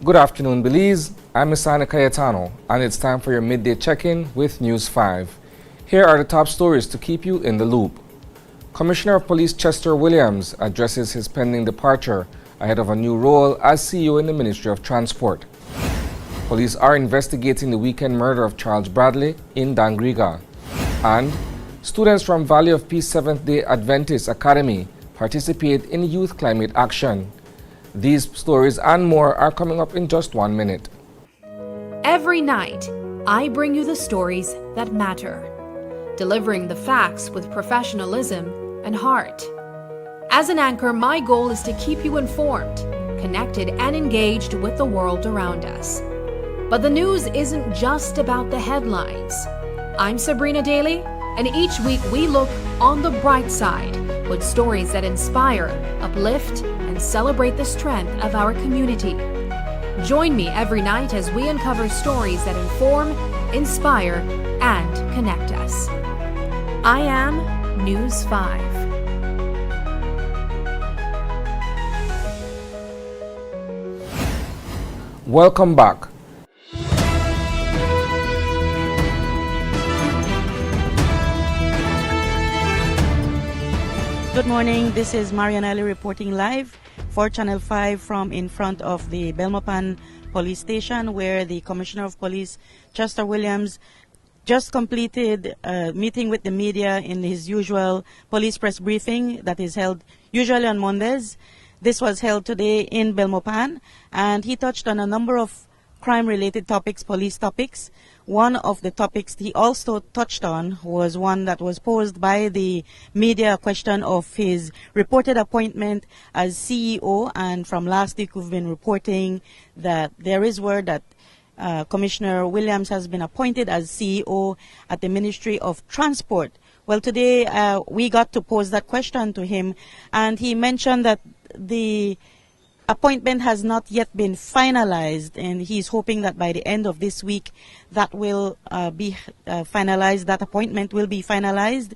Good afternoon, Belize. I'm Misana Cayetano, and it's time for your midday check-in with News 5. Here are the top stories to keep you in the loop. Commissioner of Police Chester Williams addresses his pending departure ahead of a new role as CEO in the Ministry of Transport. Police are investigating the weekend murder of Charles Bradley in Dangriga. And students from Valley of Peace Seventh-day Adventist Academy participate in Youth Climate Action. These stories and more are coming up in just 1 minute. Every night, I bring you the stories that matter, delivering the facts with professionalism and heart. As an anchor, my goal is to keep you informed, connected, and engaged with the world around us. But the news isn't just about the headlines. I'm Sabrina Daly, and each week we look on the bright side with stories that inspire, uplift, and celebrate the strength of our community. Join me every night as we uncover stories that inform, inspire, and connect us. I am News 5. Welcome back. Good morning, this is Marianelli reporting live for Channel 5 from in front of the Belmopan Police Station, where the Commissioner of Police, Chester Williams, just completed a meeting with the media in his usual police press briefing that is held usually on Mondays. This was held today in Belmopan, and he touched on a number of crime-related topics, police topics. One of the topics he also touched on was one that was posed by the media, a question of his reported appointment as CEO. And from last week, we've been reporting that there is word that Commissioner Williams has been appointed as CEO at the Ministry of Transport. Well, today we got to pose that question to him, and he mentioned that the appointment has not yet been finalized, and he's hoping that by the end of this week that will be finalized, that appointment will be finalized.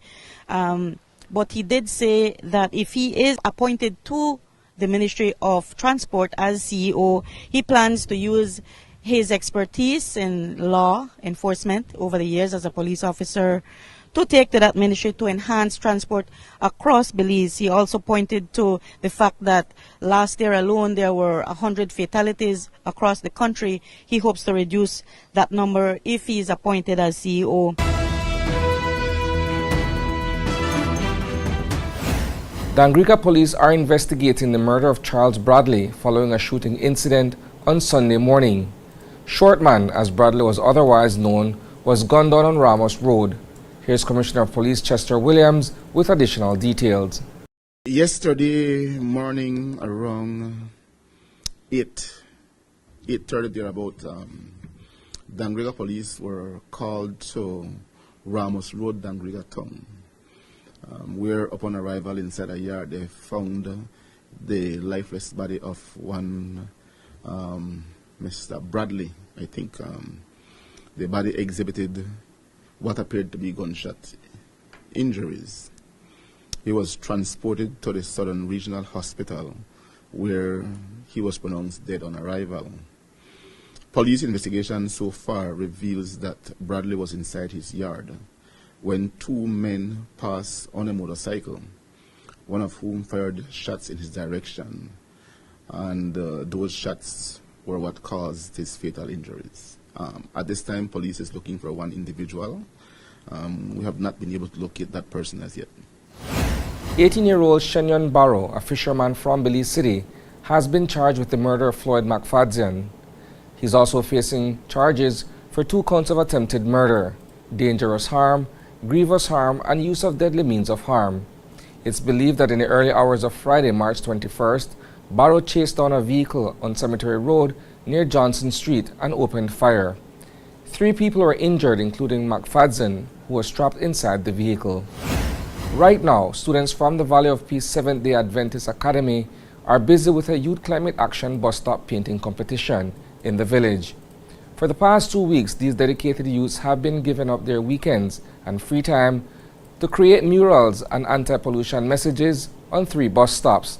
But he did say that if he is appointed to the Ministry of Transport as CEO, he plans to use his expertise in law enforcement over the years as a police officer to take to that ministry to enhance transport across Belize. He also pointed to the fact that last year alone there were 100 fatalities across the country. He hopes to reduce that number if he is appointed as CEO. Dangriga police are investigating the murder of Charles Bradley following a shooting incident on Sunday morning. Shortman, as Bradley was otherwise known, was gunned down on Ramos Road. Here's Commissioner of Police Chester Williams with additional details. Yesterday morning around 8:30 thereabout, Dangriga police were called to Ramos Road, Dangriga town, where upon arrival inside a yard they found the lifeless body of one Mr. Bradley. I think the body exhibited what appeared to be gunshot injuries. He was transported to the Southern Regional Hospital, where he was pronounced dead on arrival. Police investigation so far reveals that Bradley was inside his yard when two men passed on a motorcycle, one of whom fired shots in his direction, and those shots were what caused his fatal injuries. At this time, police is looking for one individual. We have not been able to locate that person as yet. 18-year-old Shenyon Barrow, a fisherman from Belize City, has been charged with the murder of Floyd McFadzean. He's also facing charges for 2 counts of attempted murder, dangerous harm, grievous harm, and use of deadly means of harm. It's believed that in the early hours of Friday, March 21st, Barrow chased down a vehicle on Cemetery Road near Johnson Street and opened fire. 3 people were injured, including McFadzean, who was trapped inside the vehicle. Right now, students from the Valley of Peace Seventh-day Adventist Academy are busy with a Youth Climate Action bus stop painting competition in the village. For the past 2 weeks, these dedicated youths have been giving up their weekends and free time to create murals and anti-pollution messages on 3 bus stops.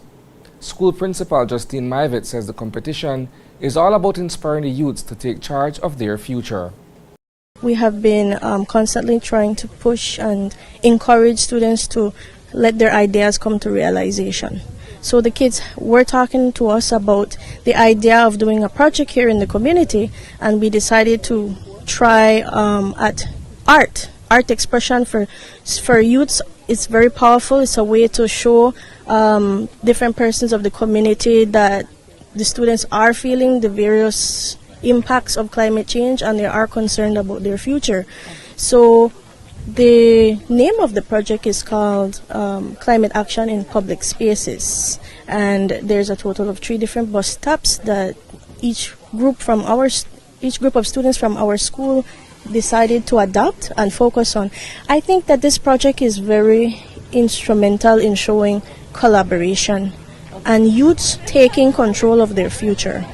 School Principal Justine Maivet says the competition is all about inspiring the youths to take charge of their future. We have been constantly trying to push and encourage students to let their ideas come to realization. So the kids were talking to us about the idea of doing a project here in the community, and we decided to try at art expression for youths. It's very powerful. It's a way to show different persons of the community that the students are feeling the various impacts of climate change and they are concerned about their future. So the name of the project is called Climate Action in Public Spaces, and there's a total of 3 different bus stops that each group of students from our school decided to adopt and focus on. I think that this project is very instrumental in showing collaboration and youths taking control of their future.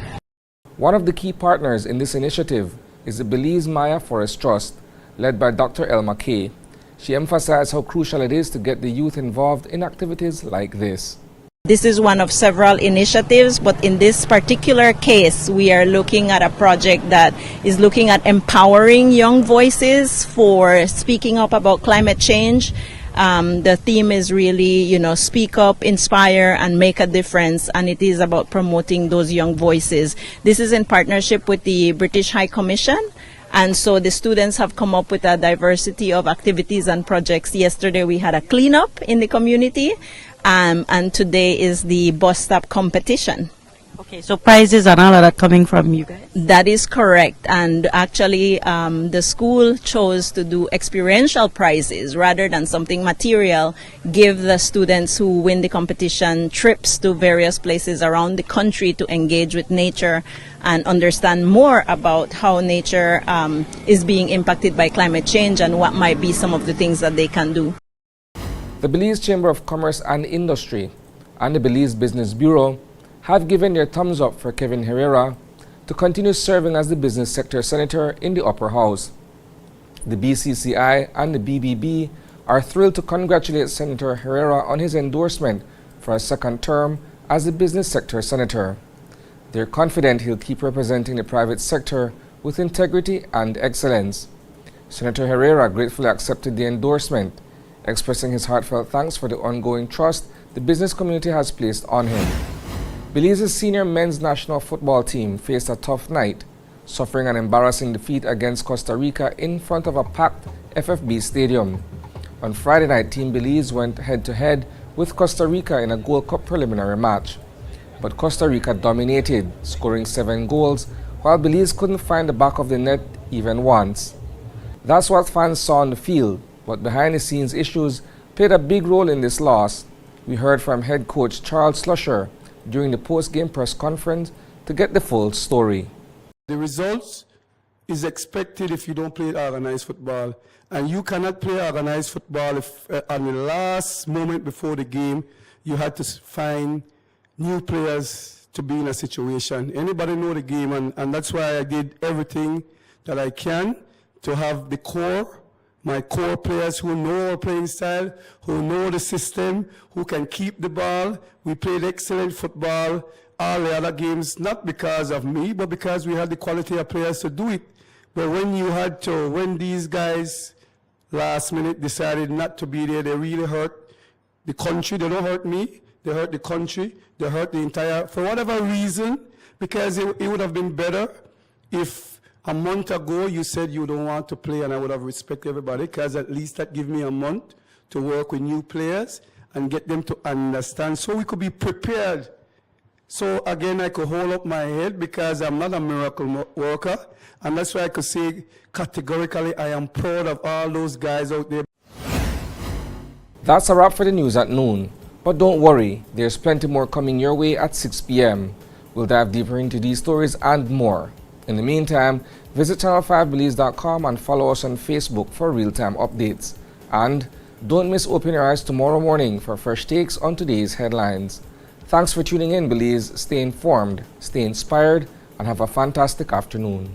One of the key partners in this initiative is the Belize Maya Forest Trust, led by Dr. Elma Kay. She emphasized how crucial it is to get the youth involved in activities like this. This is one of several initiatives, but in this particular case, we are looking at a project that is looking at empowering young voices for speaking up about climate change. The theme is really, speak up, inspire, and make a difference, and it is about promoting those young voices. This is in partnership with the British High Commission, and so the students have come up with a diversity of activities and projects. Yesterday we had a cleanup in the community, and today is the bus stop competition. Okay, so prizes and all of that coming from you guys? That is correct, and actually the school chose to do experiential prizes rather than something material, give the students who win the competition trips to various places around the country to engage with nature and understand more about how nature is being impacted by climate change and what might be some of the things that they can do. The Belize Chamber of Commerce and Industry and the Belize Business Bureau have given their thumbs up for Kevin Herrera to continue serving as the business sector senator in the upper house. The BCCI and the BBB are thrilled to congratulate Senator Herrera on his endorsement for a second term as the business sector senator. They're confident he'll keep representing the private sector with integrity and excellence. Senator Herrera gratefully accepted the endorsement, expressing his heartfelt thanks for the ongoing trust the business community has placed on him. Belize's senior men's national football team faced a tough night, suffering an embarrassing defeat against Costa Rica in front of a packed FFB stadium. On Friday night, Team Belize went head-to-head with Costa Rica in a Gold Cup preliminary match. But Costa Rica dominated, scoring 7 goals, while Belize couldn't find the back of the net even once. That's what fans saw on the field, but behind-the-scenes issues played a big role in this loss. We heard from head coach Charles Slusher during the post-game press conference to get the full story. The results is expected if you don't play organized football, and you cannot play organized football if on the last moment before the game you had to find new players to be in a situation. Anybody know the game, and that's why I did everything that I can to have the core, my core players who know our playing style, who know the system, who can keep the ball. We played excellent football all the other games, not because of me, but because we had the quality of players to do it. But when these guys last minute decided not to be there, they really hurt the country. They don't hurt me, they hurt the country, they hurt the entire, for whatever reason, because it would have been better if a month ago you said you don't want to play, and I would have respected everybody, because at least that give me a month to work with new players and get them to understand so we could be prepared. So again, I could hold up my head because I'm not a miracle worker, and that's why I could say categorically I am proud of all those guys out there. That's a wrap for the news at noon. But don't worry, there's plenty more coming your way at 6 p.m. We'll dive deeper into these stories and more. In the meantime, visit channel5belize.com and follow us on Facebook for real-time updates. And don't miss Open Your Eyes tomorrow morning for fresh takes on today's headlines. Thanks for tuning in, Belize. Stay informed, stay inspired, and have a fantastic afternoon.